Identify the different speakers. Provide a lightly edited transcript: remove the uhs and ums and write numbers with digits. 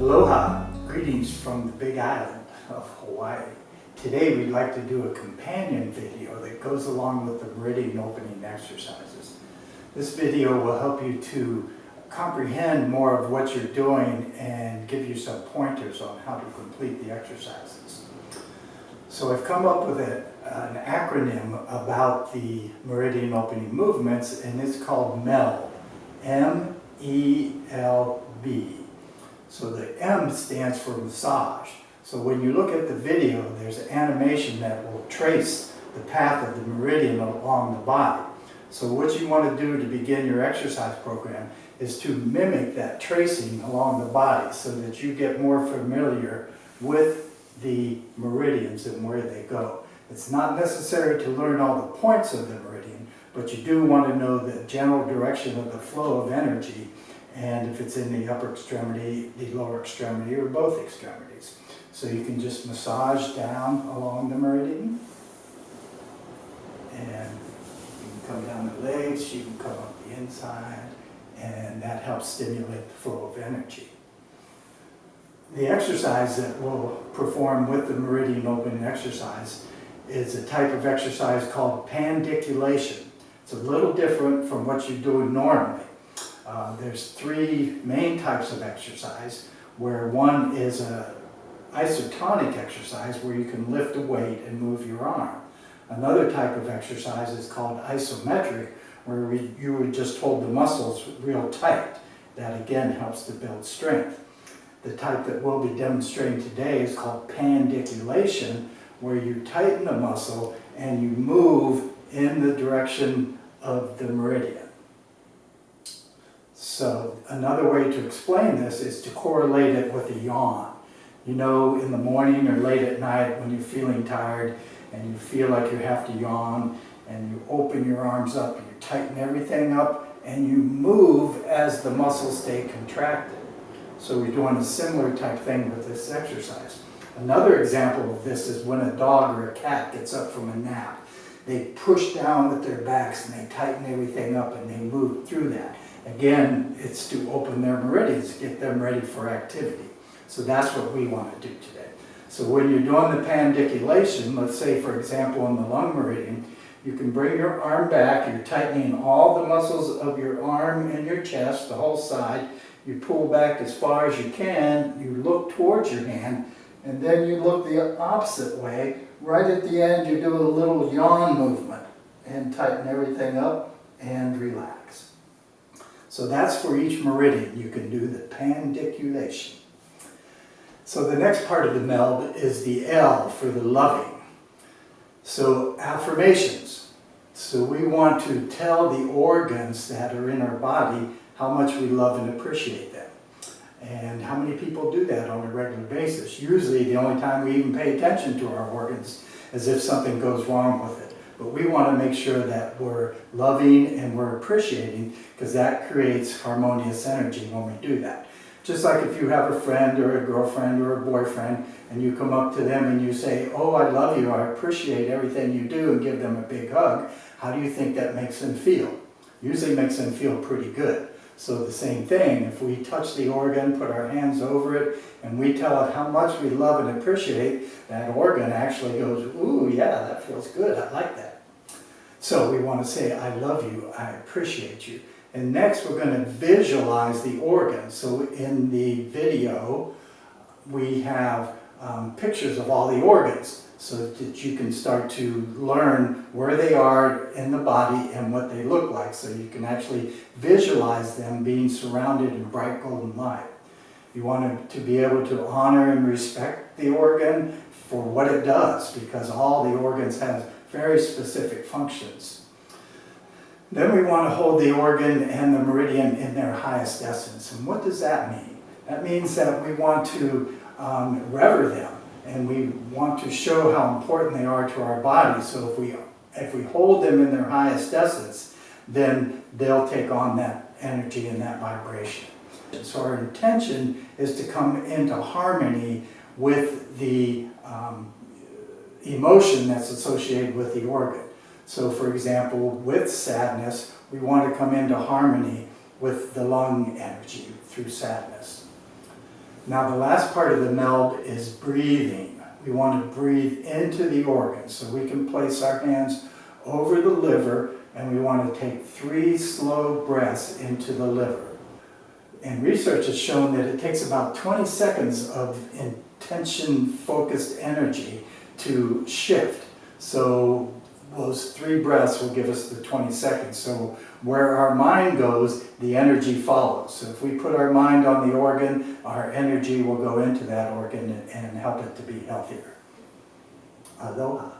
Speaker 1: Aloha, greetings from the Big Island of Hawaii. Today we'd like to do a companion video that goes along with the Meridian opening exercises. This video will help you to comprehend more of what you're doing and give you some pointers on how to complete the exercises. So I've come up with an acronym about the Meridian opening movements, and it's called MELB, M-E-L-B. So the M stands for massage. So when you look at the video, there's an animation that will trace the path of the meridian along the body. So what you want to do to begin your exercise program is to mimic that tracing along the body so that you get more familiar with the meridians and where they go. It's not necessary to learn all the points of the meridian, but you do want to know the general direction of the flow of energy, and if it's in the upper extremity, the lower extremity, or both extremities. So you can just massage down along the meridian, and you can come down the legs, you can come up the inside, and that helps stimulate the flow of energy. The exercise that we'll perform with the Meridian opening exercise is a type of exercise called pandiculation. It's a little different from what you do normally. There's three main types of exercise, where one is a isotonic exercise where you can lift a weight and move your arm. Another type of exercise is called isometric, where you would just hold the muscles real tight. That again helps to build strength. The type that we'll be demonstrating today is called pandiculation, where you tighten the muscle and you move in the direction of the meridian. So another way to explain this is to correlate it with a yawn. You know, in the morning or late at night when you're feeling tired and you feel like you have to yawn, and you open your arms up and you tighten everything up and you move as the muscles stay contracted. So we're doing a similar type thing with this exercise. Another example of this is when a dog or a cat gets up from a nap. They push down with their backs and they tighten everything up and they move through that. Again, it's to open their meridians, get them ready for activity. So that's what we want to do today. So when you're doing the pandiculation, let's say for example in the lung meridian, you can bring your arm back, you're tightening all the muscles of your arm and your chest, the whole side. You pull back as far as you can, you look towards your hand, and then you look the opposite way. Right at the end, you do a little yawn movement and tighten everything up and relax. So that's for each meridian. You can do the pandiculation. So the next part of the MELB is the L for the loving. So affirmations. So we want to tell the organs that are in our body how much we love and appreciate them. And how many people do that on a regular basis? Usually the only time we even pay attention to our organs is if something goes wrong with it. But we want to make sure that we're loving and we're appreciating, because that creates harmonious energy when we do that. Just like if you have a friend or a girlfriend or a boyfriend and you come up to them and you say, "Oh, I love you, I appreciate everything you do," and give them a big hug, how do you think that makes them feel? Usually makes them feel pretty good. So the same thing, if we touch the organ, put our hands over it, and we tell it how much we love and appreciate, that organ actually goes, "Ooh, yeah, that feels good, I like that." So we want to say, "I love you, I appreciate you." And next we're going to visualize the organ. So in the video, we have pictures of all the organs so that you can start to learn where they are in the body and what they look like, so you can actually visualize them being surrounded in bright golden light. You want to be able to honor and respect the organ for what it does, because all the organs have very specific functions. Then we want to hold the organ and the meridian in their highest essence. And what does that mean? That means that we want to rever them, and we want to show how important they are to our body. So if we hold them in their highest essence, then they'll take on that energy and that vibration. So our intention is to come into harmony with the emotion that's associated with the organ. So for example, with sadness, we want to come into harmony with the lung energy through sadness. Now the last part of the meld is breathing. We want to breathe into the organ. So we can place our hands over the liver and we want to take 3 slow breaths into the liver. And research has shown that it takes about 20 seconds of intention-focused energy to shift. So those 3 breaths will give us the 20 seconds. So where our mind goes, the energy follows. So if we put our mind on the organ, our energy will go into that organ and help it to be healthier. Aloha.